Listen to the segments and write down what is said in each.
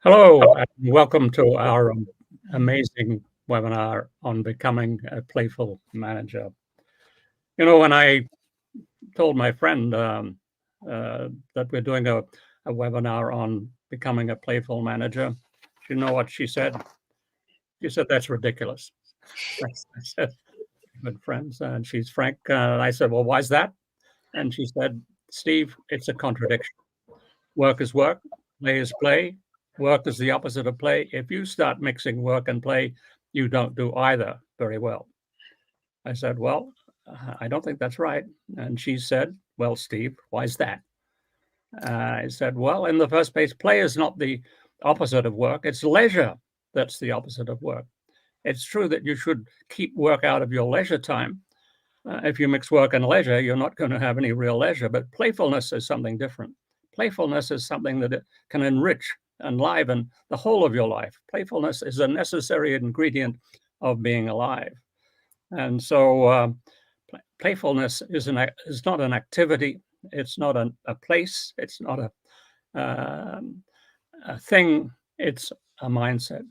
Hello, and welcome to our amazing webinar on becoming a playful manager. You know, when I told my friend that we're doing a webinar on becoming a playful manager, you know what she said? She said, "That's ridiculous." I said, "Good friends," and she's frank. And I said, "Well, why's that?" And she said, "Steve, it's a contradiction. Work is work, play is play. Work is the opposite of play. If you start mixing work and play, you don't do either very well." I said, "Well, I don't think that's right." And she said, "Well, Steve, why is that?" I said, "Well, in the first place, play is not the opposite of work. It's leisure that's the opposite of work. It's true that you should keep work out of your leisure time. If you mix work and leisure, you're not going to have any real leisure. But playfulness is something different. Playfulness is something that it can enrich, enliven the whole of your life. Playfulness is a necessary ingredient of being alive. And so playfulness is not an activity. It's not a place. It's not a thing. It's a mindset."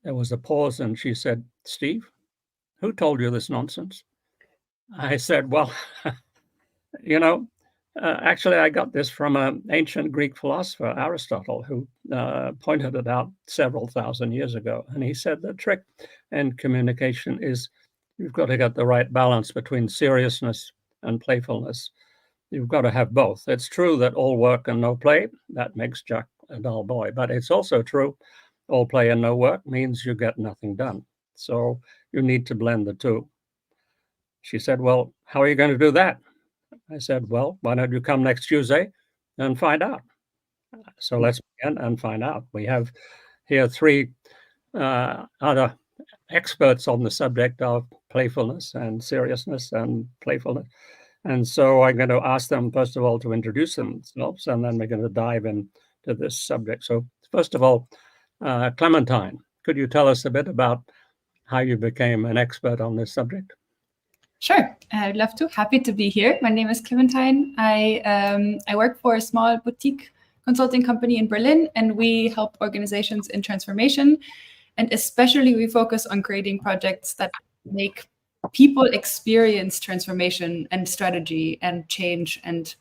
There was a pause, and she said, "Steve, who told you this nonsense?" I said, "Well, you know, actually, I got this from an ancient Greek philosopher, Aristotle, who pointed it out several thousand years ago. And he said the trick in communication is you've got to get the right balance between seriousness and playfulness. You've got to have both. It's true that all work and no play, that makes Jack a dull boy. But it's also true all play and no work means you get nothing done. So you need to blend the two." She said, "Well, how are you going to do that?" I said, "Well, why don't you come next Tuesday and find out?" So let's begin and find out. We have here three other experts on the subject of playfulness and seriousness and playfulness. And so I'm going to ask them, first of all, to introduce themselves, and then we're going to dive into this subject. So first of all, Clementine, could you tell us a bit about how you became an expert on this subject? Sure, I'd love to. Happy to be here. My name is Clementine. I work for a small boutique consulting company in Berlin, and we help organizations in transformation. And especially we focus on creating projects that make people experience transformation and strategy and change and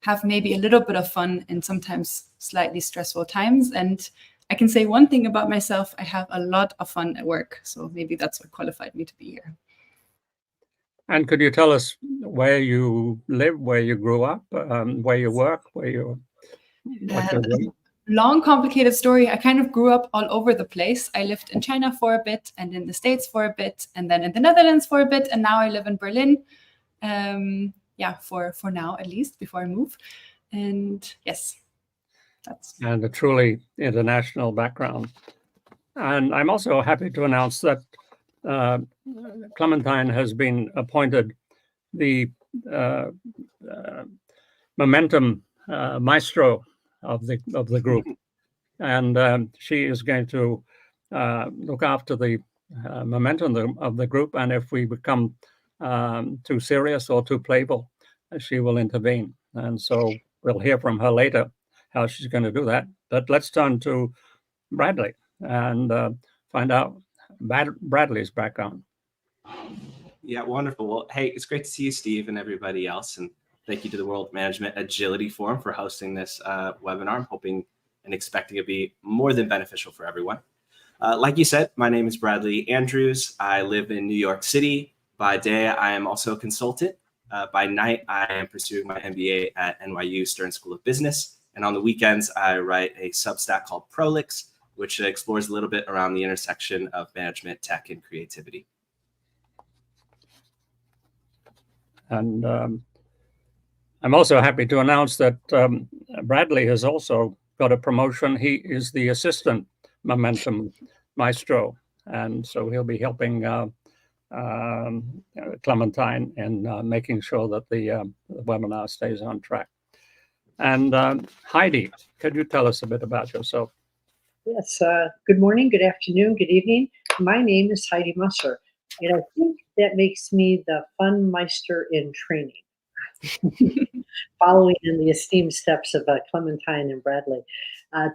have maybe a little bit of fun in sometimes slightly stressful times. And I can say one thing about myself, I have a lot of fun at work. So maybe that's what qualified me to be here. And could you tell us where you live, where you grew up, where you work, what you're doing? Long, complicated story. I kind of grew up all over the place. I lived in China for a bit, and in the States for a bit, and then in the Netherlands for a bit, and now I live in Berlin. For now at least, before I move. And yes, that's. And a truly international background. And I'm also happy to announce that Clementine has been appointed the momentum maestro of the group, and she is going to look after the momentum of the group. And if we become too serious or too playful, she will intervene. And so we'll hear from her later how she's going to do that. But let's turn to Bradley and find out Bradley's background. Yeah, wonderful. Well, hey, it's great to see you, Steve, and everybody else. And thank you to the World Management Agility Forum for hosting this webinar. I'm hoping and expecting it to be more than beneficial for everyone. Like you said, my name is Bradley Andrews. I live in New York City. By day, I am also a consultant. By night, I am pursuing my MBA at NYU Stern School of Business. And on the weekends, I write a Substack called Prolix, which explores a little bit around the intersection of management, tech, and creativity. And I'm also happy to announce that Bradley has also got a promotion. He is the assistant momentum maestro, and so he'll be helping Clementine in making sure that the webinar stays on track. And Heidi, could you tell us a bit about yourself? Yes, good morning, good afternoon, good evening. My name is Heidi Musser, and I think that makes me the fun meister in training. following in the esteemed steps of Clementine and Bradley.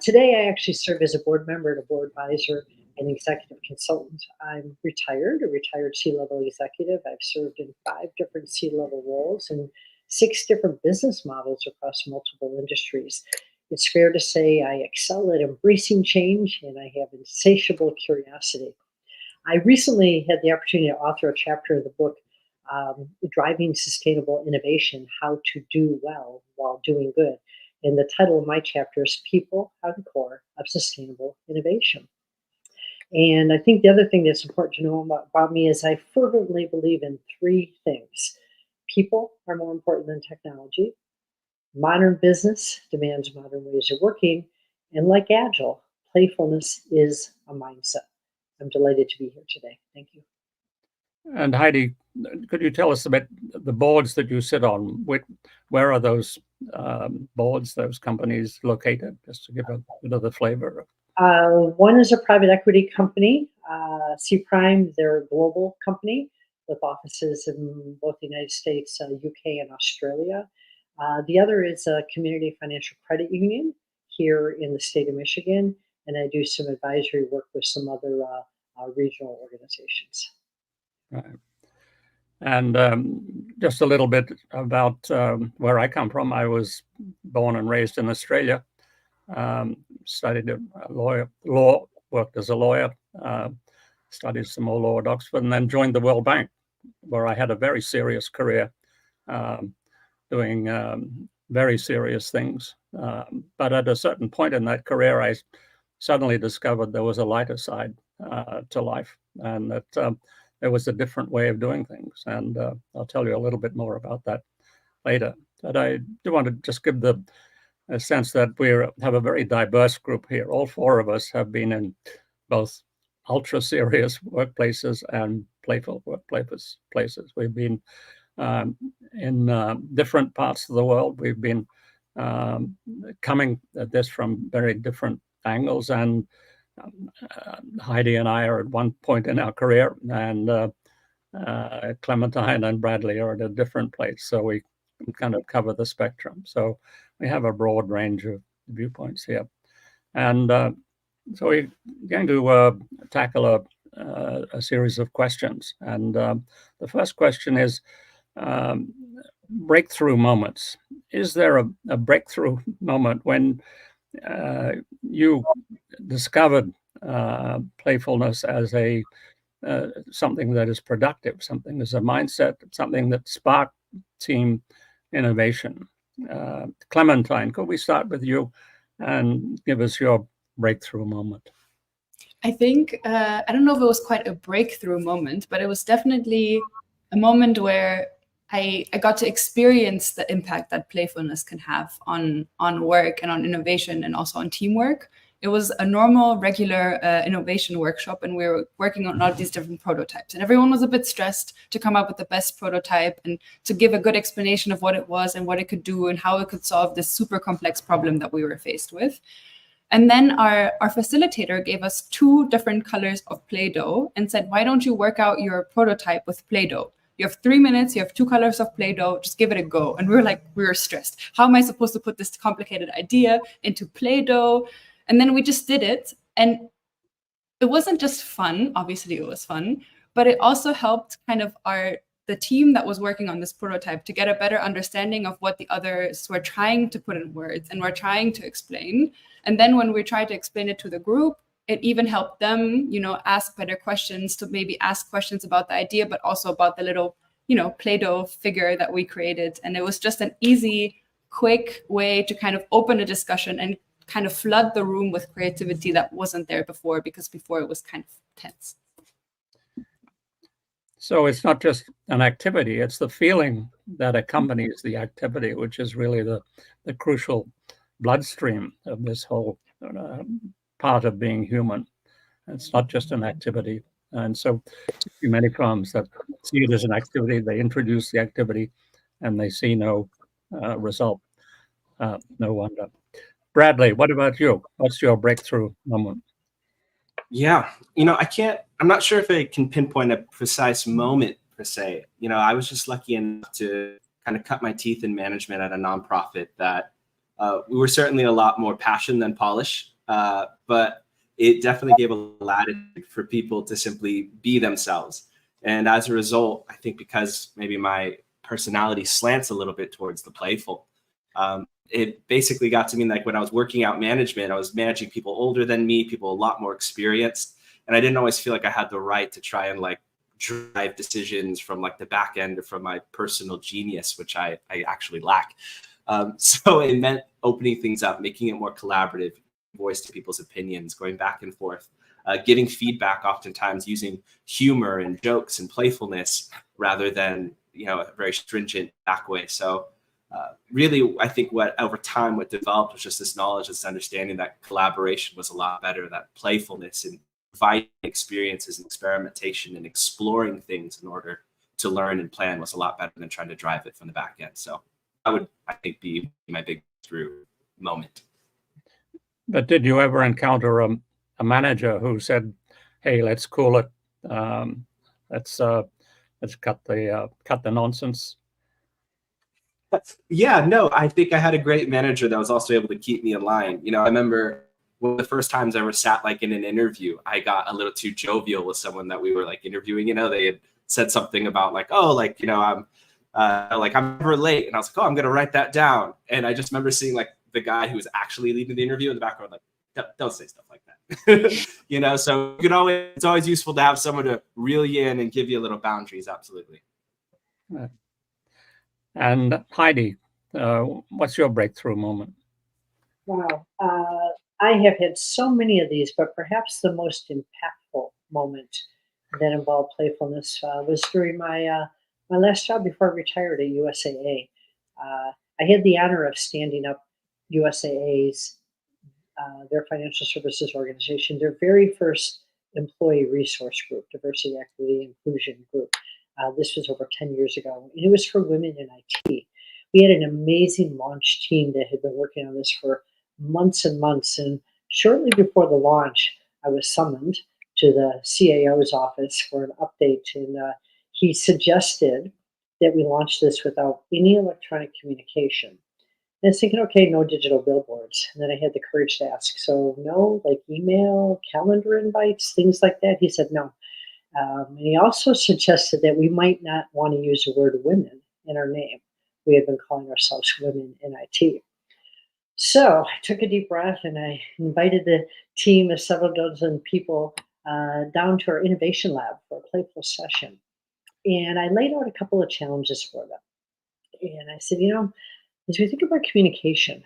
Today, I actually serve as a board member and a board advisor and executive consultant. I'm retired, a retired C-level executive. I've served in 5 different C-level roles and 6 different business models across multiple industries. It's fair to say I excel at embracing change, and I have insatiable curiosity. I recently had the opportunity to author a chapter of the book, Driving Sustainable Innovation, How to Do Well While Doing Good. And the title of my chapter is People at the Core of Sustainable Innovation. And I think the other thing that's important to know about me is I fervently believe in 3 things. People are more important than technology. Modern business demands modern ways of working. And like Agile, playfulness is a mindset. I'm delighted to be here today. Thank you. And Heidi, could you tell us about the boards that you sit on? Where are those boards, those companies located, just to give a bit of the flavor? One is a private equity company, C Prime. They're a global company with offices in both the United States, UK, and Australia. The other is a community financial credit union here in the state of Michigan, and I do some advisory work with some other regional organizations. Right. And just a little bit about where I come from. I was born and raised in Australia. Studied law, worked as a lawyer, studied some more law at Oxford, and then joined the World Bank, where I had a very serious career doing very serious things. But at a certain point in that career, I suddenly discovered there was a lighter side to life, and that there was a different way of doing things. And I'll tell you a little bit more about that later. But I do want to just give a sense that we have a very diverse group here. All 4 of us have been in both ultra serious workplaces and playful workplaces. We've been in different parts of the world. We've been coming at this from very different angles, and Heidi and I are at one point in our career, and Clementine and Bradley are at a different place. So we kind of cover the spectrum. So we have a broad range of viewpoints here. And so we're going to tackle a series of questions. And the first question is breakthrough moments. Is there a breakthrough moment when you discovered playfulness as something that is productive, something as a mindset, something that sparked team innovation? Clementine, could we start with you and give us your breakthrough moment? I think, I don't know if it was quite a breakthrough moment, but it was definitely a moment where I got to experience the impact that playfulness can have on work and on innovation and also on teamwork. It was a normal, regular innovation workshop, and we were working on all of these different prototypes. And everyone was a bit stressed to come up with the best prototype and to give a good explanation of what it was and what it could do and how it could solve this super complex problem that we were faced with. And then our facilitator gave us 2 different colors of Play-Doh and said, why don't you work out your prototype with Play-Doh? You have 3 minutes, you have 2 colors of Play-Doh, just give it a go. And we were stressed. How am I supposed to put this complicated idea into Play-Doh? And then we just did it. And it wasn't just fun. Obviously, it was fun. But it also helped kind of the team that was working on this prototype to get a better understanding of what the others were trying to put in words and were trying to explain. And then when we tried to explain it to the group, it even helped them, ask better questions, to maybe ask questions about the idea, but also about the little, Play-Doh figure that we created. And it was just an easy, quick way to kind of open a discussion and kind of flood the room with creativity that wasn't there before, because before it was kind of tense. So it's not just an activity, it's the feeling that accompanies the activity, which is really the crucial bloodstream of this whole part of being human. It's not just an activity. And so many firms that see it as an activity, they introduce the activity and they see no result. No wonder. Bradley, what about you? What's your breakthrough moment? Yeah, I'm not sure if I can pinpoint a precise moment per se. I was just lucky enough to kind of cut my teeth in management at a nonprofit that we were certainly a lot more passion than polish, but it definitely gave a latitude for people to simply be themselves. And as a result, I think because maybe my personality slants a little bit towards the playful, it basically got to mean like when I was working out management, I was managing people older than me, people a lot more experienced. And I didn't always feel like I had the right to try and like drive decisions from like the back end or from my personal genius, which I actually lack. So it meant opening things up, making it more collaborative, voice to people's opinions, going back and forth, giving feedback, oftentimes using humor and jokes and playfulness rather than, you know, a very stringent back way. So really, I think what over time what developed was just this knowledge, this understanding that collaboration was a lot better, that playfulness and providing experiences and experimentation and exploring things in order to learn and plan was a lot better than trying to drive it from the back end. So that would, I think, be my big through moment. But did you ever encounter a manager who said, "Hey, let's cool it. Let's cut the nonsense"? Yeah, no, I think I had a great manager that was also able to keep me in line. You know, I remember one of the first times I ever sat like in an interview, I got a little too jovial with someone that we were like interviewing. You know, they had said something about like, oh, like, you know, I'm never late. And I was like, oh, I'm going to write that down. And I just remember seeing like the guy who was actually leading the interview in the background, like, don't say stuff like that. You know, so it's always useful to have someone to reel you in and give you a little boundaries. Absolutely. And Heidi, what's your breakthrough moment? Wow. I have had so many of these, but perhaps the most impactful moment that involved playfulness was during my last job before I retired at USAA. I had the honor of standing up USAA's, their financial services organization, their very first employee resource group, diversity, equity, inclusion group. This was over 10 years ago, and it was for women in IT. We had an amazing launch team that had been working on this for months and months. And shortly before the launch, I was summoned to the CAO's office for an update. And he suggested that we launch this without any electronic communication. And I was thinking, okay, no digital billboards. And then I had the courage to ask, so no, like email, calendar invites, things like that? He said no. And he also suggested that we might not want to use the word women in our name. We had been calling ourselves Women in IT. So I took a deep breath and I invited the team of several dozen people down to our innovation lab for a playful session. And I laid out a couple of challenges for them. And I said, you know, as we think about communication,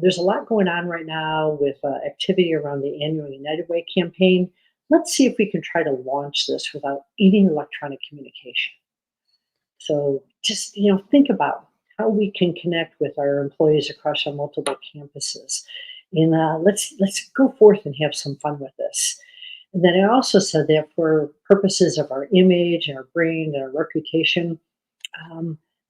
there's a lot going on right now with activity around the annual United Way campaign. Let's see if we can try to launch this without any electronic communication. So just, you know, think about how we can connect with our employees across our multiple campuses. And let's go forth and have some fun with this. And then I also said that for purposes of our image and our brand and our reputation,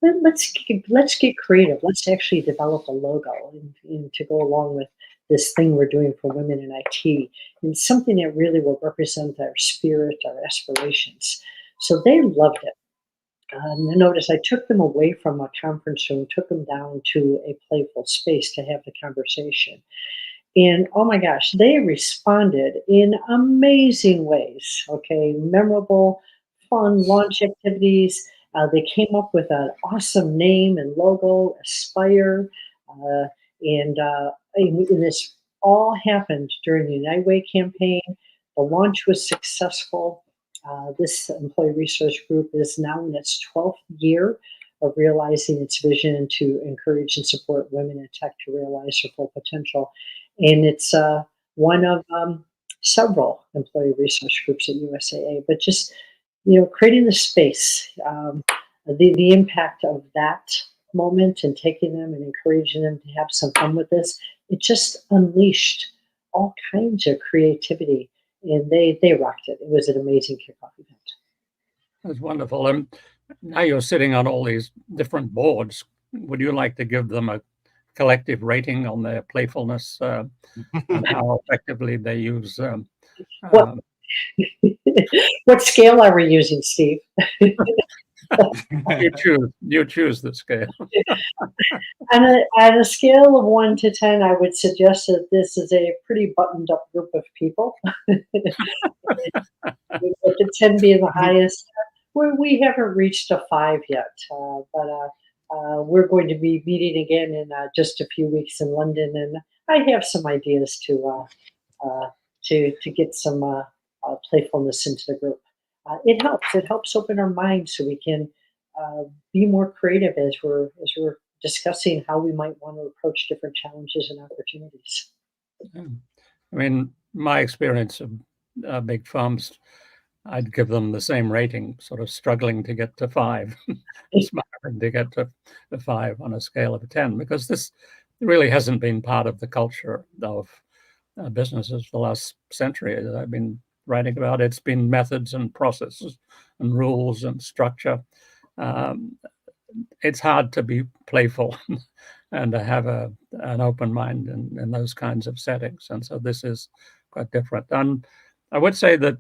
let's get creative. Let's actually develop a logo and to go along with this thing we're doing for women in IT, and something that really will represent our spirit, our aspirations. So they loved it. Notice I took them away from a conference room, took them down to a playful space to have the conversation. And oh my gosh, they responded in amazing ways. Okay, memorable, fun launch activities. They came up with an awesome name and logo, Aspire. And this all happened during the United Way campaign. The launch was successful. This employee resource group is now in its 12th year of realizing its vision to encourage and support women in tech to realize their full potential. And it's one of several employee resource groups at USAA. But just, you know, creating the space, the impact of that moment and taking them and encouraging them to have some fun with this, it just unleashed all kinds of creativity. And they rocked it. It was an amazing kickoff event. That's wonderful. And now you're sitting on all these different boards. Would you like to give them a collective rating on their playfulness and how effectively they use? What scale are we using, Steve? You choose the scale. On a scale of 1 to 10, I would suggest that this is a pretty buttoned up group of people. With the 10 being the highest. We haven't reached a 5 yet, but we're going to be meeting again in just a few weeks in London, and I have some ideas to get some playfulness into the group. It helps. It helps open our minds so we can be more creative as we're discussing how we might want to approach different challenges and opportunities. I mean, my experience of big firms, I'd give them the same rating, sort of struggling to get to 5, aspiring to get to 5 on a scale of 10, because this really hasn't been part of the culture of businesses for the last century that I've been writing about. It's been methods and processes and rules and structure. It's hard to be playful and to have an open mind in those kinds of settings. And so this is quite different. And I would say that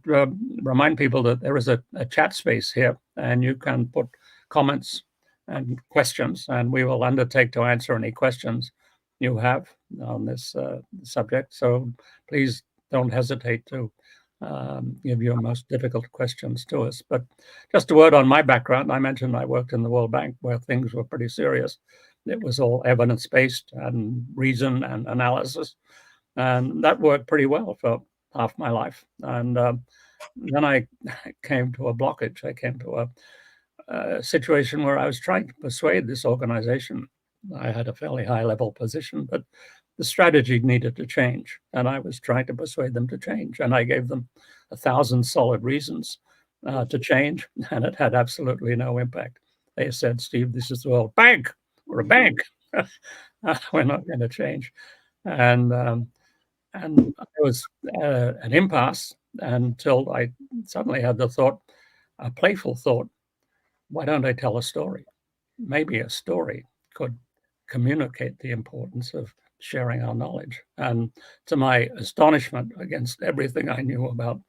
remind people that there is a chat space here, and you can put comments and questions, and we will undertake to answer any questions you have on this subject. So please don't hesitate to give your most difficult questions to us. But just a word on my background. I mentioned I worked in the World Bank, where things were pretty serious. It was all evidence-based and reason and analysis. And that worked pretty well for half my life. And then I came to a blockage. I came to a situation where I was trying to persuade this organization. I had a fairly high-level position, but the strategy needed to change. And I was trying to persuade them to change. And I gave them 1,000 solid reasons to change, and it had absolutely no impact. They said, Steve, this is the World Bank. We're a bank. We're not going to change. And it was an impasse until I suddenly had the thought, a playful thought, why don't I tell a story? Maybe a story could communicate the importance of sharing our knowledge. And to my astonishment, against everything I knew about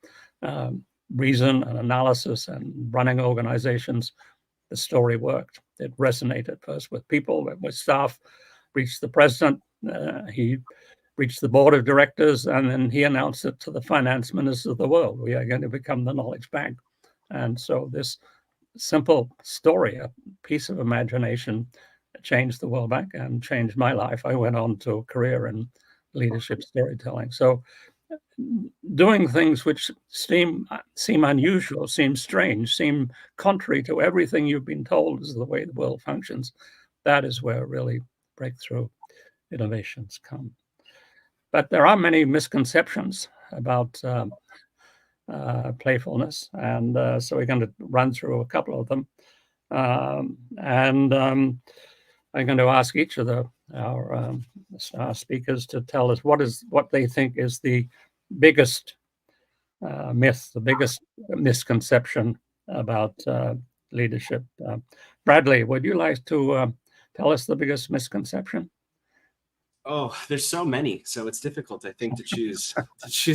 reason and analysis and running organizations, the story worked. It resonated first with people, with staff, reached the president. He reached the board of directors, and then he announced it to the finance ministers of the world. We are going to become the knowledge bank. And so this simple story, a piece of imagination, changed the World Bank and changed my life. I went on to a career in leadership storytelling. So doing things which seem unusual, seem strange, seem contrary to everything you've been told is the way the world functions, that is where really breakthrough innovations come. But there are many misconceptions about playfulness, and so we're going to run through a couple of them. I'm going to ask each of our speakers to tell us what they think is the biggest myth, the biggest misconception about leadership. Bradley, would you like to tell us the biggest misconception? Oh, there's so many, so it's difficult, I think, to choose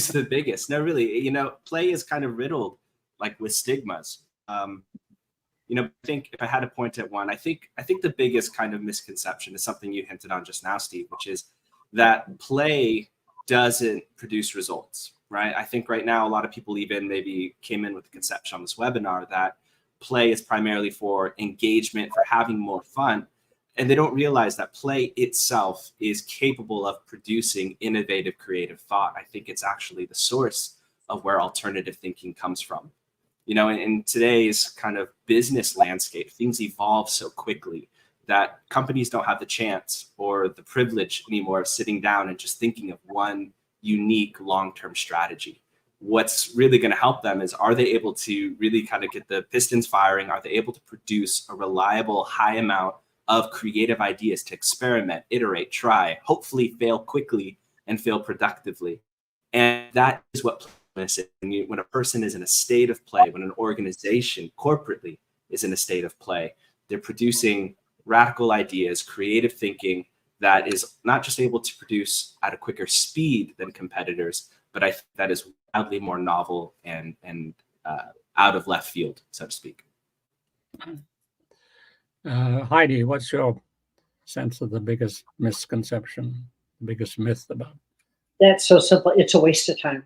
the biggest. No, really, play is kind of riddled like with stigmas. I think if I had to point at one, I think the biggest kind of misconception is something you hinted on just now, Steve, which is that play doesn't produce results, right? I think right now a lot of people even maybe came in with the conception on this webinar that play is primarily for engagement, for having more fun. And they don't realize that play itself is capable of producing innovative, creative thought. I think it's actually the source of where alternative thinking comes from. In today's kind of business landscape, things evolve so quickly that companies don't have the chance or the privilege anymore of sitting down and just thinking of one unique long-term strategy. What's really going to help them is, are they able to really kind of get the pistons firing? Are they able to produce a reliable, high amount of creative ideas to experiment, iterate, try, hopefully fail quickly and fail productively? And that is what playfulness is. When a person is in a state of play, when an organization corporately is in a state of play, they're producing radical ideas, creative thinking that is not just able to produce at a quicker speed than competitors, but I think that is wildly more novel and out of left field, so to speak. Heidi, what's your sense of the biggest misconception, the biggest myth about? That's so simple. It's a waste of time.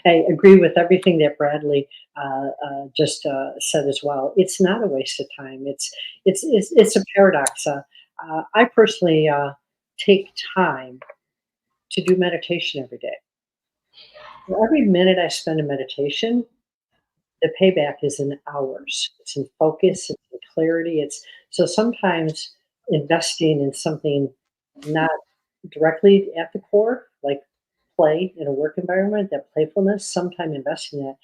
I agree with everything that Bradley just said as well. It's not a waste of time. It's a paradox. I personally take time to do meditation every day. For every minute I spend in meditation, the payback is in hours. It's in focus, it's in clarity. It's so sometimes investing in something not directly at the core, like play in a work environment, that playfulness, sometime investing in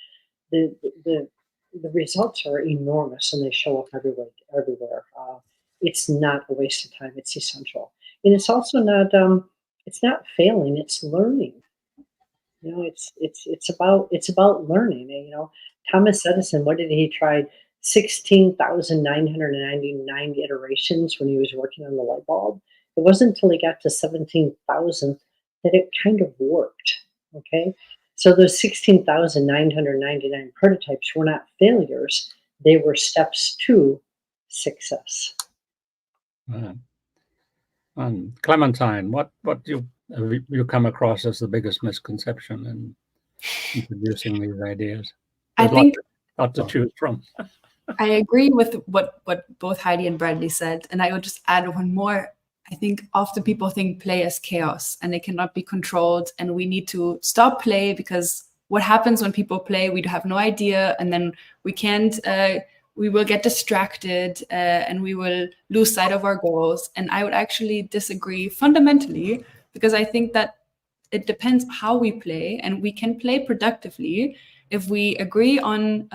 that, the the results are enormous and they show up everywhere. It's not a waste of time. It's essential, and it's also not. It's not failing. It's learning. You know, it's about learning. And, Thomas Edison, what did he try? 16,999 iterations when he was working on the light bulb. It wasn't until he got to 17,000 that it kind of worked. Okay. So those 16,999 prototypes were not failures, they were steps to success. And Clementine, what have you come across as the biggest misconception in introducing these ideas? I There's think lot to choose from. I agree with what both Heidi and Bradley said, and I would just add one more. I think often people think play is chaos and it cannot be controlled, and we need to stop play because what happens when people play, we have no idea, and then we can't. We will get distracted and we will lose sight of our goals. And I would actually disagree fundamentally because I think that it depends how we play, and we can play productively if we agree on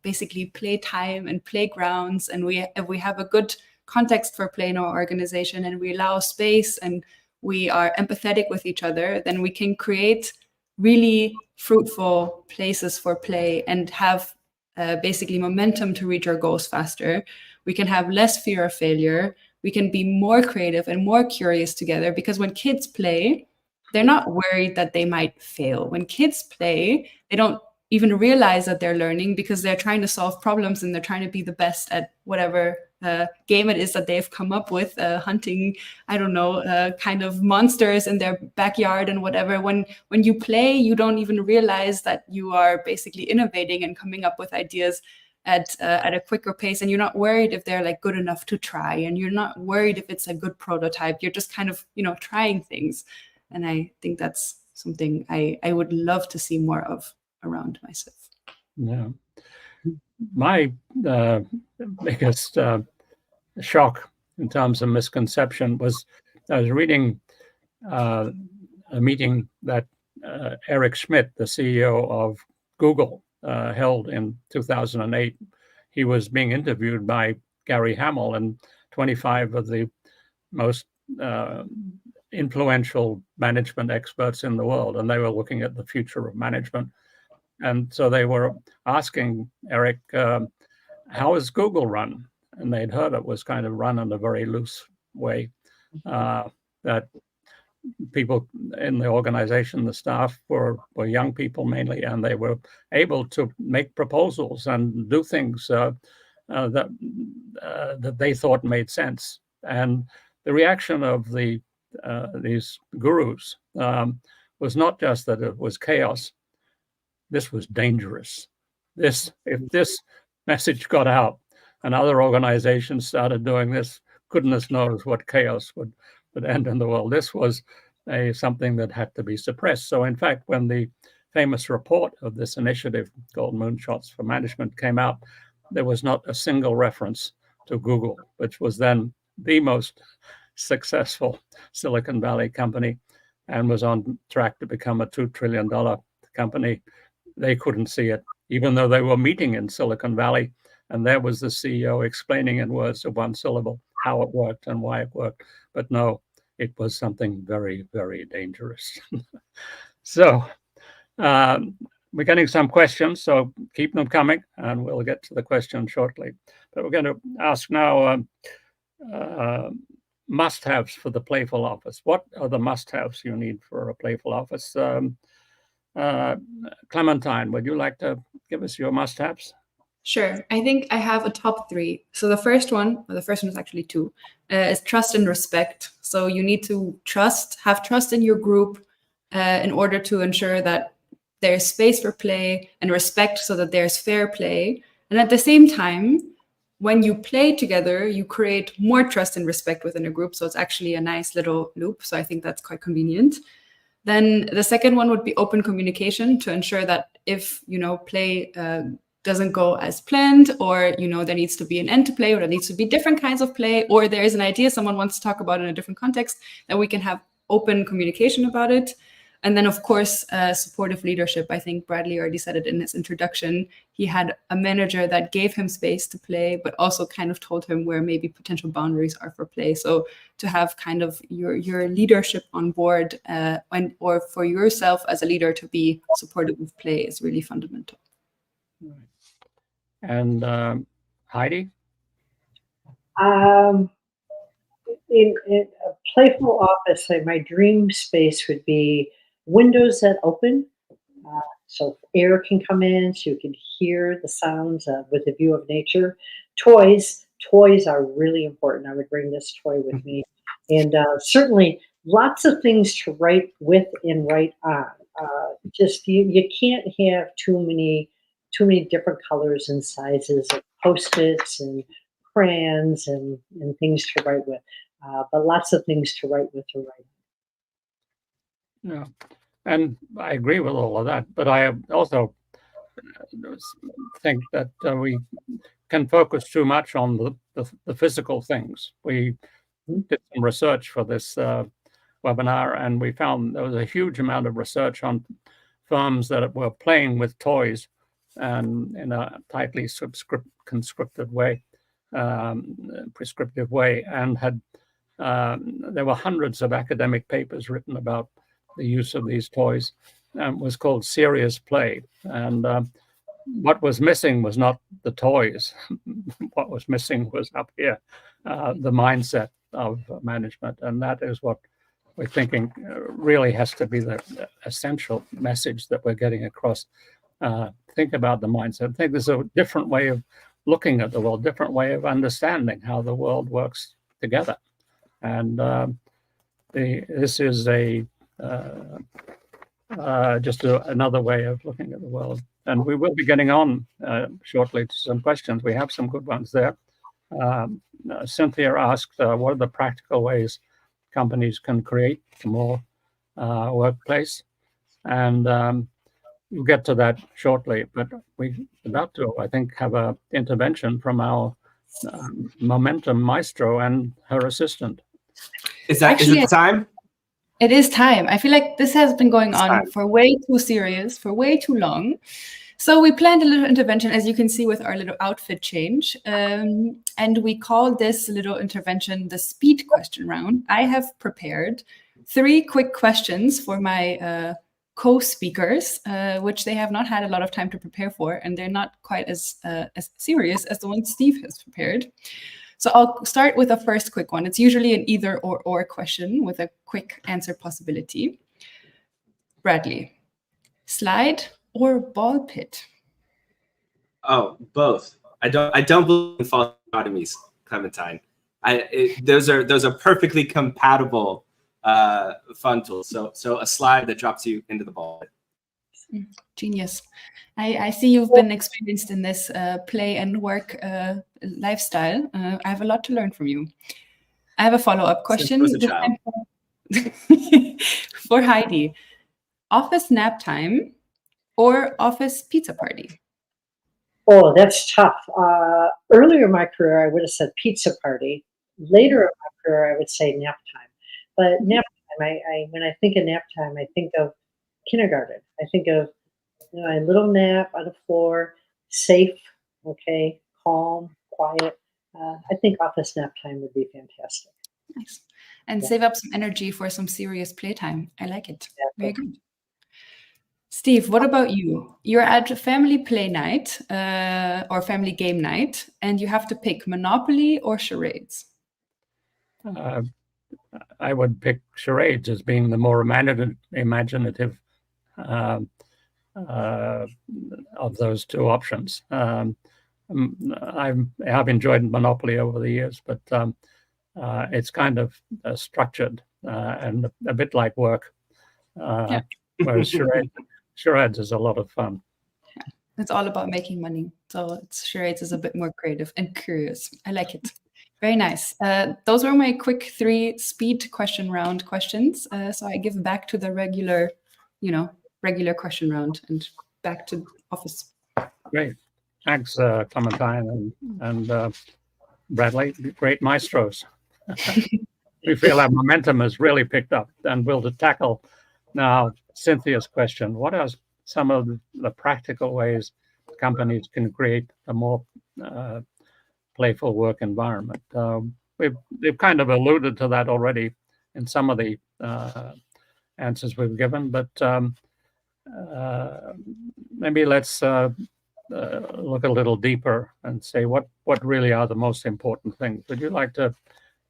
basically playtime and playgrounds, and if we have a good context for play in our organization, and we allow space and we are empathetic with each other, then we can create really fruitful places for play and have basically momentum to reach our goals faster. We can have less fear of failure. We can be more creative and more curious together, because when kids play, they're not worried that they might fail. When kids play, they don't even realize that they're learning because they're trying to solve problems and they're trying to be the best at whatever game it is that they've come up with, hunting, I don't know, kind of monsters in their backyard and whatever. When you play, you don't even realize that you are basically innovating and coming up with ideas at a quicker pace, and you're not worried if they're like good enough to try, and you're not worried if it's a good prototype. You're just kind of, trying things. And I think that's something I would love to see more of around myself. Yeah. My biggest shock in terms of misconception was I was reading a meeting that Eric Schmidt, the CEO of Google, held in 2008. He was being interviewed by Gary Hamel and 25 of the most influential management experts in the world, and they were looking at the future of management. And so they were asking Eric, how is Google run? And they'd heard it was kind of run in a very loose way, that people in the organization, the staff were young people mainly, and they were able to make proposals and do things that they thought made sense. And the reaction of these gurus was not just that it was chaos. This was dangerous. If this message got out and other organizations started doing this, goodness knows what chaos would end in the world. This was something that had to be suppressed. So in fact, when the famous report of this initiative called Moonshots for Management came out, there was not a single reference to Google, which was then the most successful Silicon Valley company and was on track to become a $2 trillion company. They couldn't see it, even though they were meeting in Silicon Valley. And there was the CEO explaining in words of one syllable how it worked and why it worked. But no, it was something very, very dangerous. So we're getting some questions, so keep them coming, and we'll get to the questions shortly. But we're going to ask now must-haves for the Playful office. What are the must-haves you need for a Playful office? Clementine, would you like to give us your must-haves? Sure. I think I have a top three. So the first one is actually two, is trust and respect. So you need to have trust in your group in order to ensure that there's space for play, and respect so that there's fair play. And at the same time, when you play together, you create more trust and respect within a group. So it's actually a nice little loop. So I think that's quite convenient. Then the second one would be open communication, to ensure that if, play doesn't go as planned, or there needs to be an end to play, or there needs to be different kinds of play, or there is an idea someone wants to talk about in a different context, that we can have open communication about it. And then, of course, supportive leadership. I think Bradley already said it in his introduction. He had a manager that gave him space to play, but also kind of told him where maybe potential boundaries are for play. So to have kind of your leadership on board, or for yourself as a leader to be supportive of play, is really fundamental. Right. And Heidi? In a playful office, my dream space would be windows that open, so air can come in, so you can hear the sounds with a view of nature. Toys are really important. I would bring this toy with me, and certainly lots of things to write with and write on. Just you can't have too many different colors and sizes of Post-its and crayons and things to write with, but lots of things to write with or write. Yeah, and I agree with all of that, but I also think that we can focus too much on the physical things. We did some research for this webinar, and we found there was a huge amount of research on firms that were playing with toys and in a tightly prescriptive way, and had there were hundreds of academic papers written about the use of these toys. Was called serious play, and what was missing was not the toys. What was missing was up here, the mindset of management, and that is what we're thinking really has to be the essential message that we're getting across. Think about the mindset. I think there's a different way of looking at the world, different way of understanding how the world works together, and this is just another way of looking at the world. And we will be getting on shortly to some questions. We have some good ones there. Cynthia asked, what are the practical ways companies can create a more workplace? And we'll get to that shortly, but we're about to, I think, have an intervention from our momentum maestro and her assistant. Is it time? It is time. I feel like this has been going on for way too serious, for way too long. So we planned a little intervention, as you can see, with our little outfit change. And we call this little intervention the speed question round. I have prepared 3 quick questions for my co-speakers, which they have not had a lot of time to prepare for, and they're not quite as serious as the one Steve has prepared. So I'll start with the first quick one. It's usually an either or question with a quick answer possibility. Bradley, slide or ball pit? Oh, both. I don't believe in false dichotomies, Clementine. Those are perfectly compatible fun tools. So a slide that drops you into the ball pit. Genius. I see you've been experienced in this play and work lifestyle. I have a lot to learn from you. I have a follow-up question for Heidi. Office nap time or office pizza party? Oh, that's tough. Earlier in my career, I would have said pizza party. Later in my career, I would say nap time. But nap time, when I think of nap time, I think of kindergarten. I think of a little nap on the floor, safe, okay, calm, quiet. I think office nap time would be fantastic. Nice. And save up some energy for some serious playtime. I like it. Exactly. Very good. Steve, what about you? You're at a family play night or family game night, and you have to pick Monopoly or charades. I would pick charades as being the more imaginative of those two options. have enjoyed Monopoly over the years, but it's kind of structured and a bit like work. Whereas charades is a lot of fun. It's all about making money. So charades is a bit more creative and curious. I like it. Very nice. Those were my quick 3 speed question round questions. So I give back to the regular question round and back to office. Great. Thanks, Clementine and Bradley. Great maestros. We feel our momentum has really picked up, and we'll tackle now Cynthia's question. What are some of the practical ways companies can create a more playful work environment? We've kind of alluded to that already in some of the answers we've given, but maybe let's look a little deeper and say what really are the most important things. Would you like to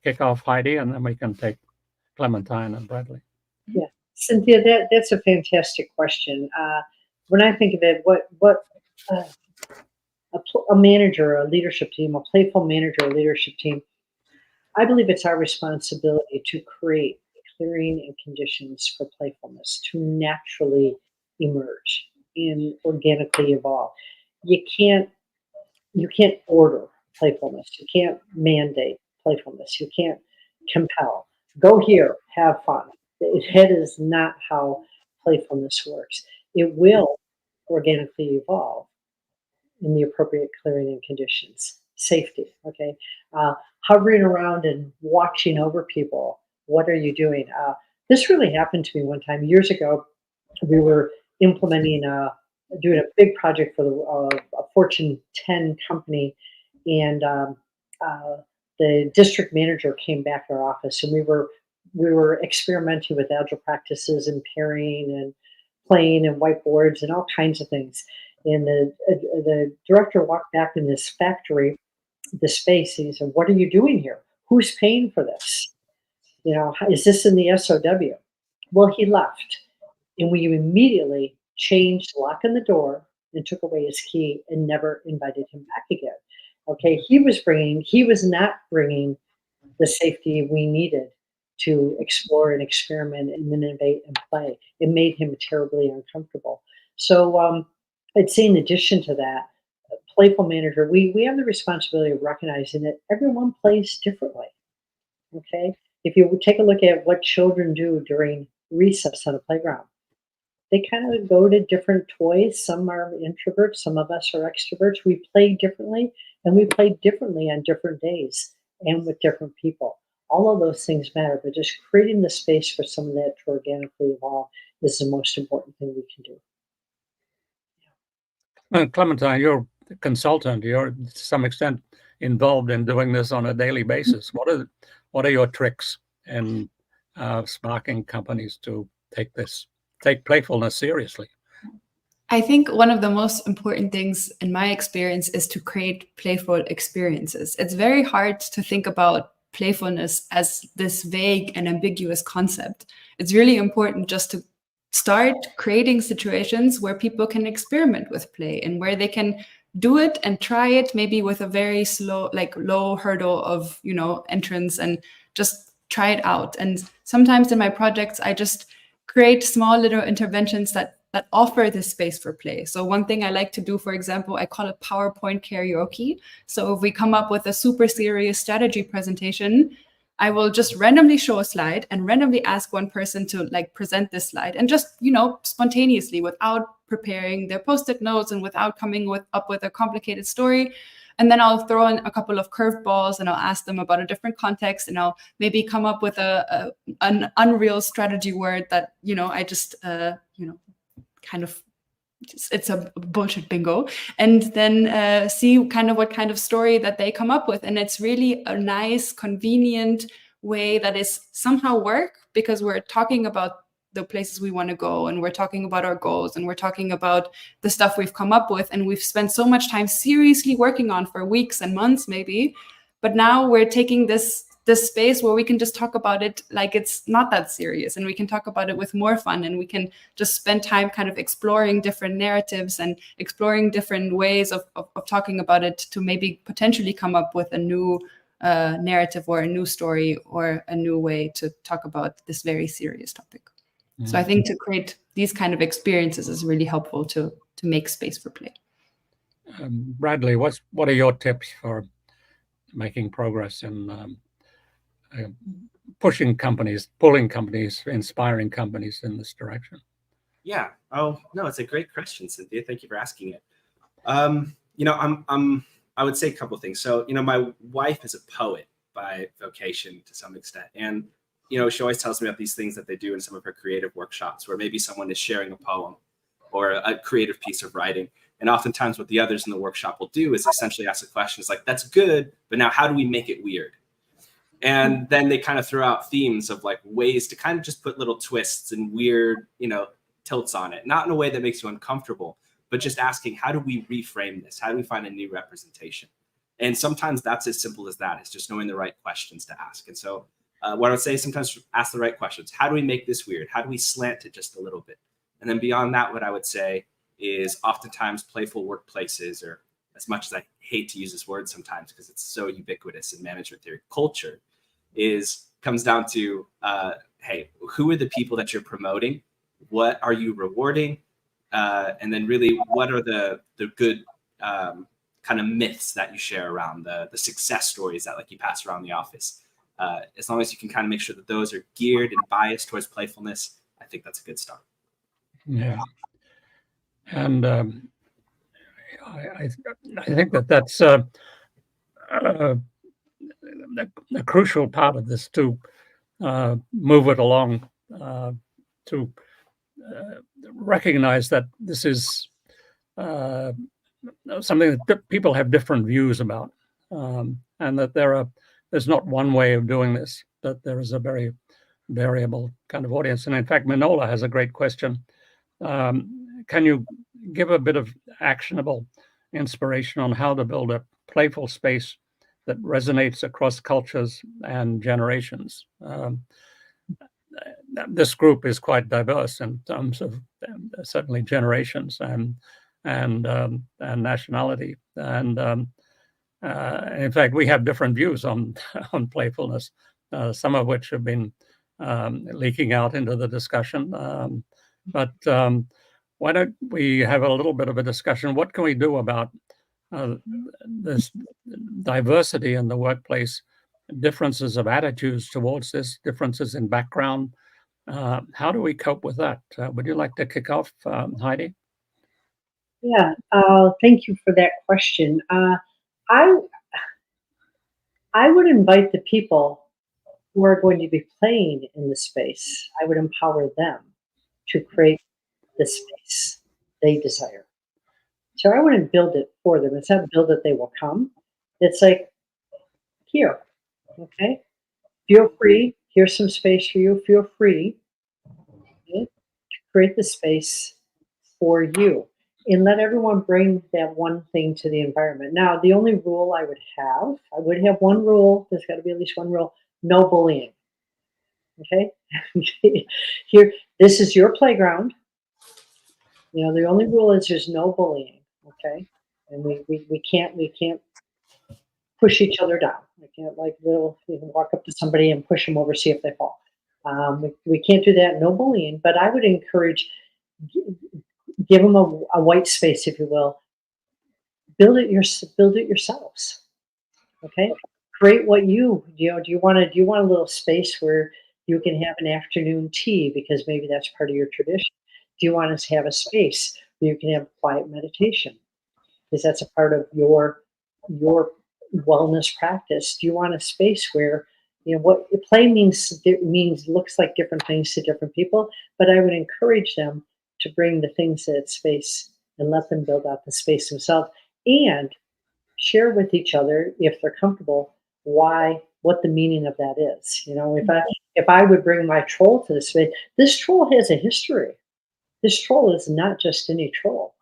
kick off, Heidi, and then we can take Clementine and Bradley? Yeah, Cynthia, that's a fantastic question. When I think of it, what a manager, a leadership team, a playful manager, a leadership team, I believe it's our responsibility to create clearing and conditions for playfulness to naturally emerge and organically evolve. You can't order playfulness. You can't mandate playfulness. You can't compel. Go here, have fun. That is not how playfulness works. It will organically evolve in the appropriate clearing and conditions. Safety, okay? Hovering around and watching over people. What are you doing? This really happened to me one time. Years ago, we were implementing, doing a big project for a Fortune 10 company, and the district manager came back to our office, and we were experimenting with agile practices and pairing and playing and whiteboards and all kinds of things. And the director walked back in this factory, the space, and he said, "What are you doing here? Who's paying for this? Is this in the SOW?" Well, he left, and we immediately changed the lock on the door and took away his key and never invited him back again. Okay, he was not bringing the safety we needed to explore and experiment and innovate and play. It made him terribly uncomfortable. So I'd say in addition to that, playful manager, we have the responsibility of recognizing that everyone plays differently. Okay, if you take a look at what children do during recess on a playground, they kind of go to different toys. Some are introverts, some of us are extroverts. We play differently, and we play differently on different days and with different people. All of those things matter, but just creating the space for some of that to organically evolve is the most important thing we can do. Clementine, you're a consultant. You're to some extent involved in doing this on a daily basis. What are your tricks in sparking companies to take playfulness seriously? I think one of the most important things in my experience is to create playful experiences. It's very hard to think about playfulness as this vague and ambiguous concept. It's really important just to start creating situations where people can experiment with play and where they can do it and try it, maybe with a very slow, low hurdle of, entrance, and just try it out. And sometimes in my projects, I just create small little interventions that offer this space for play. So one thing I like to do, for example, I call it PowerPoint karaoke. So if we come up with a super serious strategy presentation, I will just randomly show a slide and randomly ask one person to present this slide, and just, spontaneously, without preparing their Post-it notes and without coming up with a complicated story. And then I'll throw in a couple of curveballs, and I'll ask them about a different context, and I'll maybe come up with an unreal strategy word that, I just, kind of, it's a bullshit bingo, and then see kind of what kind of story that they come up with. And it's really a nice, convenient way that is somehow work, because we're talking about the places we want to go, and we're talking about our goals, and we're talking about the stuff we've come up with, and we've spent so much time seriously working on for weeks and months maybe. But now we're taking this this space where we can just talk about it like it's not that serious, and we can talk about it with more fun, and we can just spend time kind of exploring different narratives and exploring different ways of talking about it to maybe potentially come up with a new narrative or a new story or a new way to talk about this very serious topic. Mm-hmm. So I think to create these kind of experiences is really helpful to make space for play. Bradley, what are your tips for making progress in pushing companies, pulling companies, inspiring companies in this direction? Yeah. Oh no, it's a great question, Cynthia. Thank you for asking it. I would say a couple of things. So, my wife is a poet by vocation to some extent, and she always tells me about these things that they do in some of her creative workshops, where maybe someone is sharing a poem or a creative piece of writing. And oftentimes what the others in the workshop will do is essentially ask a question. It's like, that's good, but now how do we make it weird? And then they kind of throw out themes of like ways to kind of just put little twists and weird, tilts on it. Not in a way that makes you uncomfortable, but just asking, how do we reframe this? How do we find a new representation? And sometimes that's as simple as that. It's just knowing the right questions to ask. And so what I would say, sometimes ask the right questions. How do we make this weird? How do we slant it just a little bit? And then beyond that, what I would say is oftentimes playful workplaces, or as much as I hate to use this word sometimes because it's so ubiquitous in management theory culture, comes down to, hey, who are the people that you're promoting? What are you rewarding? And then really, what are the good kind of myths that you share around, the success stories that you pass around the office? As long as you can kind of make sure that those are geared and biased towards playfulness, I think that's a good start. Yeah. And I think that's the crucial part of this, to move it along, to recognize that this is something that people have different views about, and that there's not one way of doing this, that there is a very variable kind of audience. And in fact, Manola has a great question. Can you give a bit of actionable inspiration on how to build a playful space that resonates across cultures and generations? This group is quite diverse in terms of certainly generations and nationality, and in fact, we have different views on playfulness, some of which have been leaking out into the discussion. But why don't we have a little bit of a discussion? What can we do about this diversity in the workplace, differences of attitudes towards this, differences in background? How do we cope with that? Would you like to kick off, Heidi? Yeah, thank you for that question. I would invite the people who are going to be playing in the space, I would empower them to create the space they desire. So I wouldn't build it for them. It's not build it, they will come. It's like, here, okay? Feel free. Here's some space for you. Feel free, okay, to create the space for you. And let everyone bring that one thing to the environment. Now, the only rule I would have one rule. There's got to be at least one rule: no bullying. Okay, here, this is your playground. The only rule is there's no bullying. Okay, and we can't push each other down. We can't walk up to somebody and push them over, see if they fall. We can't do that. No bullying. But I would encourage. Give them a white space, if you will. Build it yourselves. Okay. Create what do you want a little space where you can have an afternoon tea because maybe that's part of your tradition? Do you want us to have a space where you can have quiet meditation because that's a part of your wellness practice? Do you want a space where what play means looks like different things to different people, but I would encourage them to bring the things to that space and let them build out the space themselves and share with each other, if they're comfortable, what the meaning of that is. If I would bring my troll to the space, this troll has a history. This troll is not just any troll.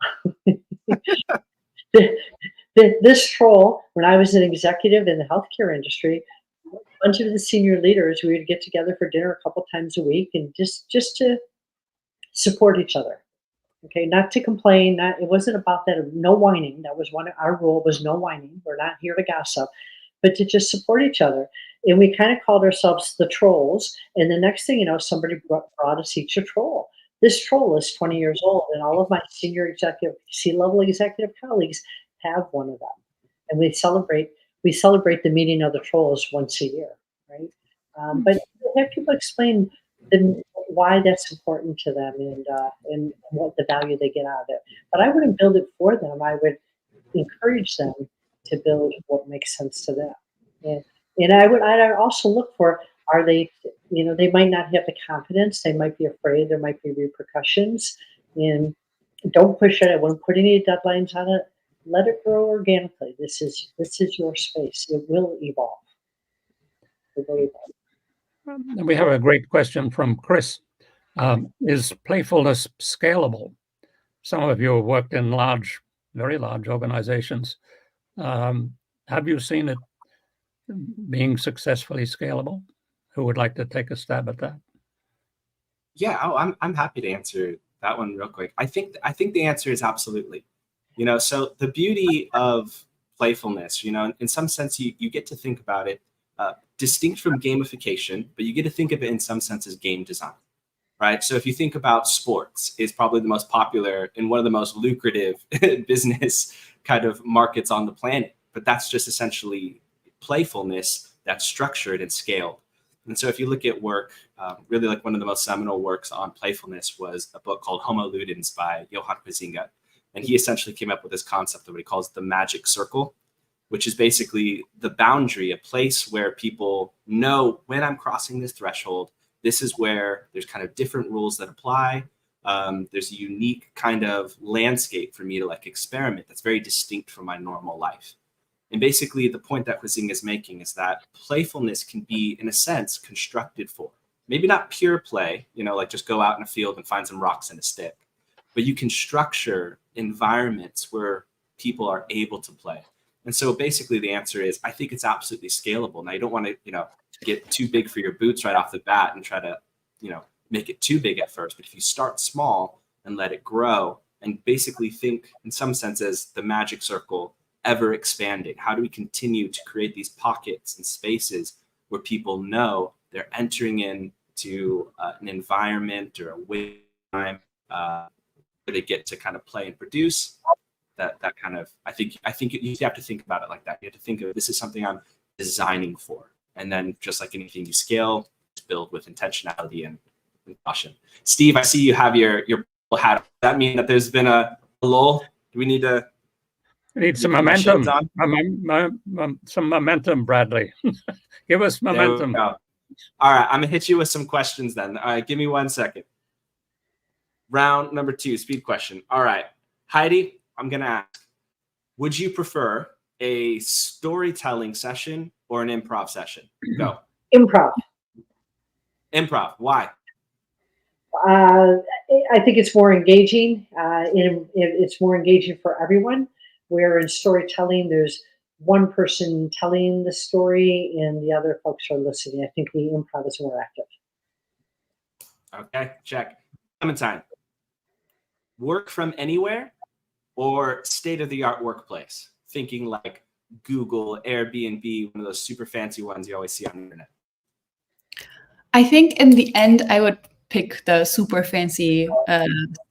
This troll, when I was an executive in the healthcare industry, bunch of the senior leaders, we would get together for dinner a couple times a week and just to support each other. Okay, not to complain. It wasn't about that. No whining. That was our rule was no whining. We're not here to gossip, but to just support each other. And we kind of called ourselves the trolls. And the next thing you know, somebody brought us each a troll. This troll is 20 years old, and all of my senior executive, C-level executive colleagues have one of them. And we celebrate the meeting of the trolls once a year, right? But have people explain why that's important to them and what the value they get out of it. But I wouldn't build it for them. I would encourage them to build what makes sense to them. And I'd also look for, are they, they might not have the confidence. They might be afraid. There might be repercussions. And don't push it. I wouldn't put any deadlines on it. Let it grow organically. This is your space. It will evolve. It will evolve. And we have a great question from Chris. Is playfulness scalable? Some of you have worked in very large organizations. Have you seen it being successfully scalable? Who would like to take a stab at that? Yeah, I'm happy to answer that one real quick. I think the answer is absolutely. So the beauty of playfulness, in some sense, you get to think about it distinct from gamification, but you get to think of it in some sense as game design, right? So if you think about sports, it's probably the most popular and one of the most lucrative business kind of markets on the planet. But that's just essentially playfulness that's structured and scaled. And so if you look at work, really like one of the most seminal works on playfulness was a book called Homo Ludens by Johann Huizinga. And he essentially came up with this concept of what he calls the magic circle, which is basically the boundary, a place where people know when I'm crossing this threshold, this is where there's kind of different rules that apply. There's a unique kind of landscape for me to experiment that's very distinct from my normal life. And basically the point that Huizinga is making is that playfulness can be, in a sense, constructed for, maybe not pure play, just go out in a field and find some rocks and a stick, but you can structure environments where people are able to play. And so basically the answer is, I think it's absolutely scalable. Now you don't want to, get too big for your boots right off the bat and try to, make it too big at first. But if you start small and let it grow and basically think in some sense as the magic circle ever expanding, how do we continue to create these pockets and spaces where people know they're entering into an environment or a time where they get to kind of play and produce? That kind of, I think you have to think about it like that. You have to think of, this is something I'm designing for. And then just like anything you scale, build with intentionality and caution. Steve, I see you have your hat. Does that mean that there's been a lull? Do we need to? We need some momentum. Some momentum, Bradley. Give us momentum. All right, I'm gonna hit you with some questions then. All right, give me 1 second. Round number 2, speed question. All right, Heidi, I'm gonna ask, would you prefer a storytelling session or an improv session? Go. Improv. Improv, why? I think it's more engaging. It's more engaging for everyone. Where in storytelling, there's one person telling the story and the other folks are listening. I think the improv is more active. Okay, check. Clementine, work from anywhere or state-of-the-art workplace? Thinking like Google, Airbnb, one of those super fancy ones you always see on the internet. I think in the end, I would pick the super fancy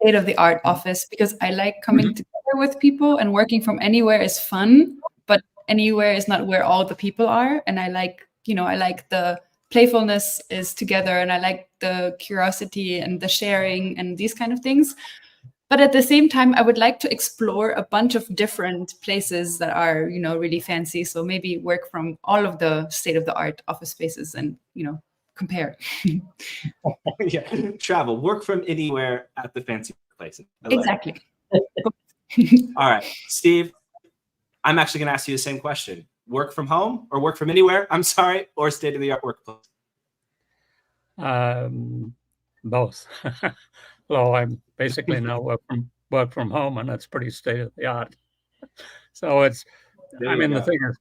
state-of-the-art office because I like coming together with people, and working from anywhere is fun, but anywhere is not where all the people are. And I like the playfulness is together, and I like the curiosity and the sharing and these kind of things. But at the same time, I would like to explore a bunch of different places that are, really fancy. So maybe work from all of the state-of-the-art office spaces and, compare. Yeah, travel, work from anywhere at the fancy places. Exactly. All right, Steve, I'm actually going to ask you the same question. Work from home or work from anywhere? I'm sorry, or state-of-the-art workplace? Both. Well, I'm basically now work from home, and that's pretty state-of-the-art. So the thing is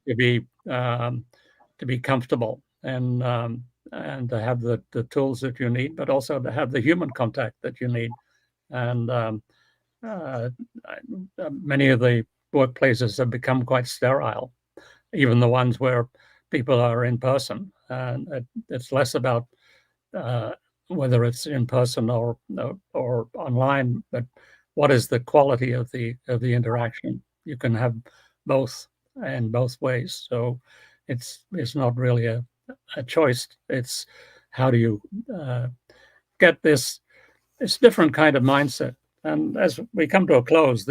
to be comfortable. and to have the tools that you need, but also to have the human contact that you need. And many of the workplaces have become quite sterile, even the ones where people are in person. And it's less about whether it's in person or online, but what is the quality of the interaction? You can have both in both ways. So it's not really a choice. It's how do you get this different kind of mindset. And as we come to a close,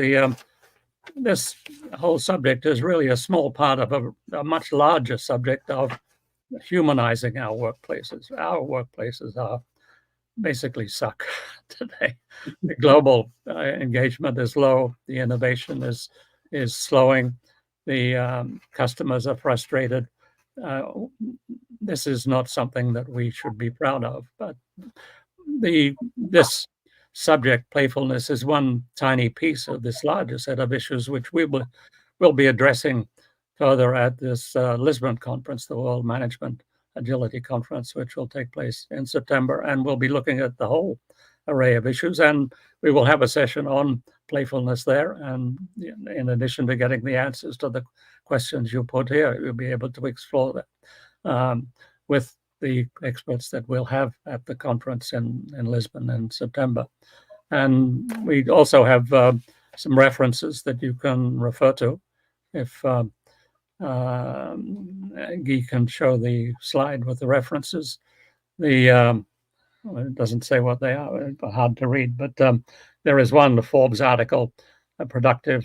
this whole subject is really a small part of a much larger subject of humanizing our workplaces. Our workplaces are basically suck today. The global engagement is low. The innovation is slowing. The customers are frustrated. This is not something that we should be proud of. But this subject, playfulness, is one tiny piece of this larger set of issues, which we will be addressing further at this Lisbon conference, the World Management Agility Conference, which will take place in September. And we'll be looking at the whole array of issues. And we will have a session on playfulness there. And in addition to getting the answers to the questions you put here, you'll be able to explore that with the experts that we'll have at the conference in Lisbon in September. And we also have some references that you can refer to. If Guy can show the slide with the references. It doesn't say what they are, hard to read, but there is one, the Forbes article, a productive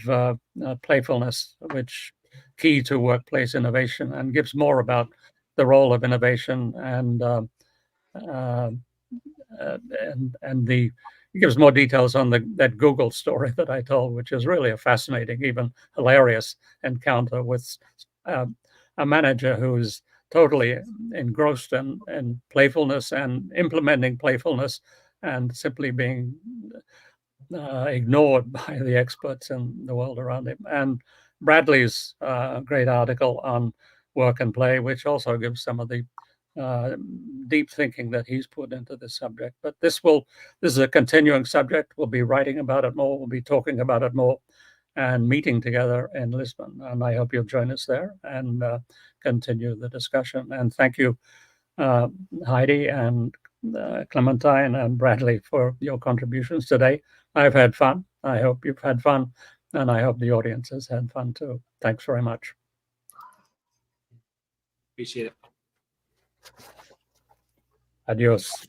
playfulness, which key to workplace innovation, and gives more about the role of innovation it gives more details on that Google story that I told, which is really a fascinating, even hilarious encounter with a manager who's totally engrossed in playfulness and implementing playfulness and simply being ignored by the experts in the world around him. And Bradley's great article on work and play, which also gives some of the deep thinking that he's put into this subject. But this is a continuing subject. We'll be writing about it more. We'll be talking about it more and meeting together in Lisbon. And I hope you'll join us there and continue the discussion. And thank you, Heidi and Clementine and Bradley, for your contributions today. I've had fun. I hope you've had fun. And I hope the audience has had fun too. Thanks very much. Appreciate it. Adios.